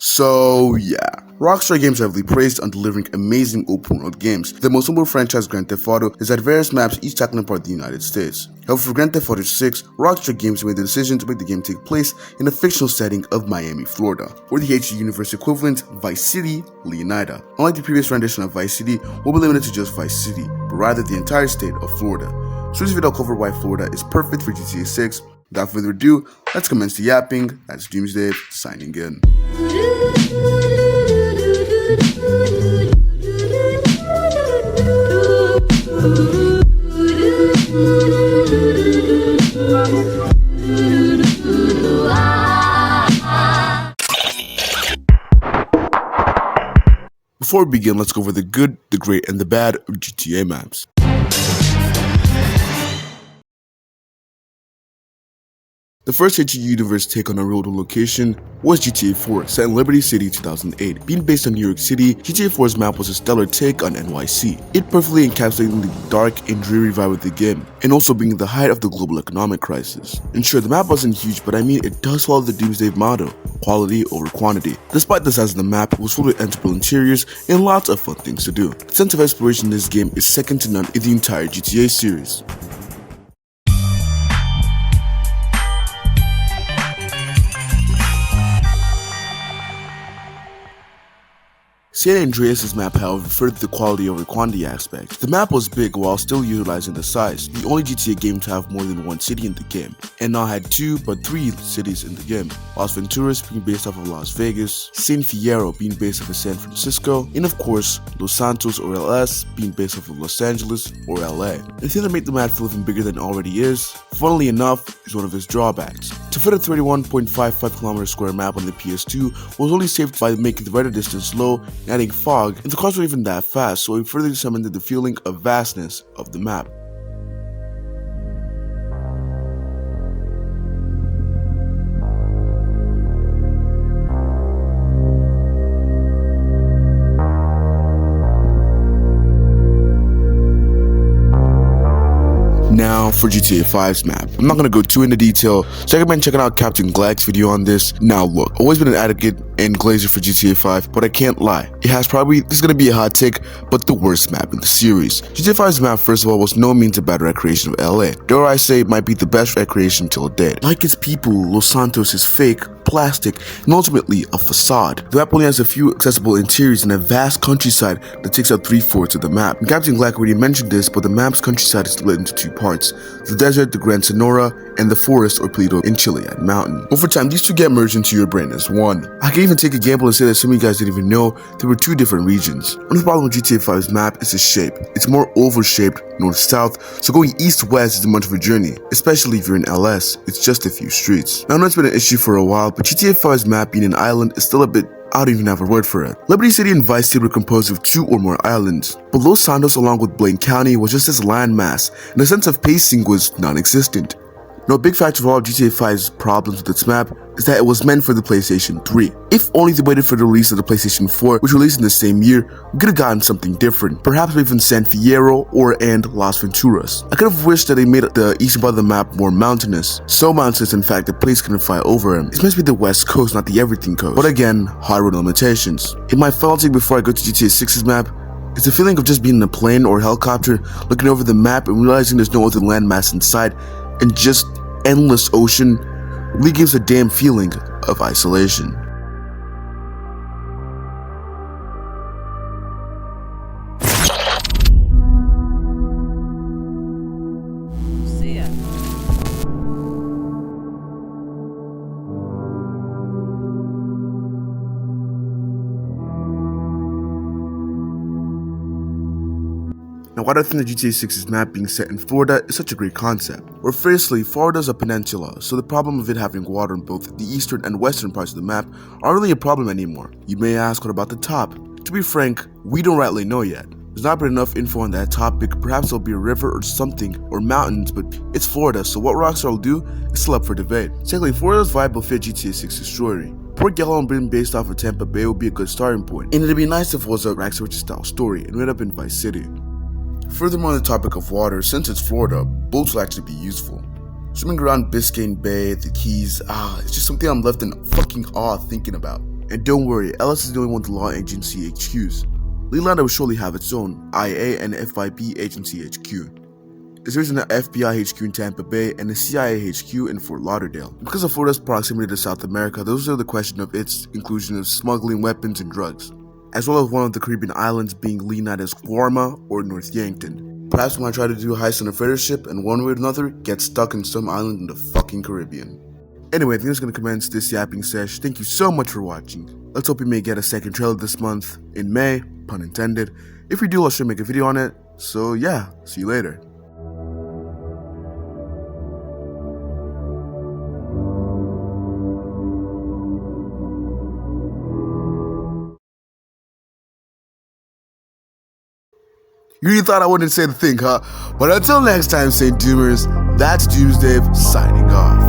So yeah, Rockstar Games are heavily praised on delivering amazing open world games. The most notable franchise, Grand Theft Auto, is at various maps each tackling part of the United States. However, for Grand Theft Auto 6, Rockstar Games made the decision to make the game take place in a fictional setting of Miami, Florida, or the HD universe equivalent, Vice City, Leonida. Unlike the previous rendition of Vice City, will be limited to just Vice City, but rather the entire state of Florida. So this video will cover why Florida is perfect for GTA 6. Without further ado, let's commence the yapping. That's DoomsDave signing in. Before we begin, let's go over the good, the great, and the bad of GTA maps. The first HD universe take on a real-world location was GTA 4, set in Liberty City 2008. Being based on New York City, GTA 4's map was a stellar take on NYC. It perfectly encapsulating the dark and dreary vibe of the game, and also being the height of the global economic crisis. And sure, the map wasn't huge, but I mean it does follow the DoomsDave motto, quality over quantity. Despite the size of the map, it was full of enjoyable interiors and lots of fun things to do. The sense of exploration in this game is second to none in the entire GTA series. San Andreas' map, however, furthered the quality over quantity aspect. The map was big while still utilizing the size, the only GTA game to have more than one city in the game, and now had 2 but 3 cities in the game. Las Venturas being based off of Las Vegas, San Fierro being based off of San Francisco, and of course, Los Santos or LS being based off of Los Angeles or LA. The thing that made the map feel even bigger than it already is, funnily enough, is one of its drawbacks. To fit a 31.55km square map on the PS2 was only saved by making the render distance low, adding fog, and the cars weren't even that fast, so it further cemented the feeling of vastness of the map. Now for GTA 5's map. I'm not going to go too into detail, so I recommend checking out Captain Glag's video on this. Now look, I've always been an advocate and glazer for GTA 5, but I can't lie. It has probably, this is going to be a hot take, but the worst map in the series. GTA 5's map, first of all, was no means a bad recreation of LA. Dare I say it might be the best recreation till date. Like its people, Los Santos is fake, plastic, and ultimately a facade. The map only has a few accessible interiors and a vast countryside that takes up 3/4 of the map. And Captain Glag already mentioned this, but the map's countryside is split into 2 parts: the desert, the Gran Sonora, and the forest or Paleto and Chiliad Mountain. Over time, these two get merged into your brain as one. I can even take a gamble and say that some of you guys didn't even know there were 2 different regions. One problem with GTA 5's map is its shape. It's more oval-shaped, north-south, so going east-west isn't much of a journey, especially if you're in LS. It's just a few streets. Now, I know it's been an issue for a while, but GTA 5's map being an island is still a bit, I don't even have a word for it. Liberty City and Vice City were composed of 2 or more islands, but Los Santos along with Blaine County was just this landmass, and the sense of pacing was non-existent. Now, a big factor of all of GTA 5's problems with its map is that it was meant for the PlayStation 3. If only they waited for the release of the PlayStation 4, which released in the same year, we could have gotten something different. Perhaps even San Fierro and Las Venturas. I could have wished that they made the eastern part of the map more mountainous. So mountainous, in fact, that planes couldn't fly over them. It's meant to be the West Coast, not the Everything Coast. But again, hardware limitations. In my final take before I go to GTA 6's map, it's the feeling of just being in a plane or a helicopter, looking over the map and realizing there's no other landmass inside, and just endless ocean really gives a damn feeling of isolation. Now, why do I think that GTA 6's map being set in Florida is such a great concept? Well, firstly, Florida is a peninsula, so the problem of it having water in both the eastern and western parts of the map aren't really a problem anymore. You may ask, what about the top? To be frank, we don't rightly know yet. There's not been enough info on that topic. Perhaps there'll be a river or something, or mountains, but it's Florida, so what Rockstar will do is still up for debate. Secondly, Florida's vibe will fit GTA 6's story. Port Yellow and being based off of Tampa Bay would be a good starting point, and it'd be nice if it was a Rax Riches style story and ended up in Vice City. Furthermore, on the topic of water, since it's Florida, boats will actually be useful. Swimming around Biscayne Bay, the Keys, it's just something I'm left in fucking awe thinking about. And don't worry, LS is the only one with law agency HQs. Leland will surely have its own IA and FIB agency HQ. There is an FBI HQ in Tampa Bay and a CIA HQ in Fort Lauderdale. Because of Florida's proximity to South America, those are the question of its inclusion of smuggling weapons and drugs, as well as one of the Caribbean islands being leaned as Guarma or North Yankton. Perhaps when I try to do a heist on a freighter ship and one way or another get stuck in some island in the fucking Caribbean. Anyway, I think that's going to commence this yapping sesh. Thank you so much for watching. Let's hope we may get a second trailer this month, in May, pun intended. If we do, I'll sure make a video on it. So yeah, see you later. You really thought I wouldn't say the thing, huh? But until next time, St. Doomers, that's DoomsDave signing off.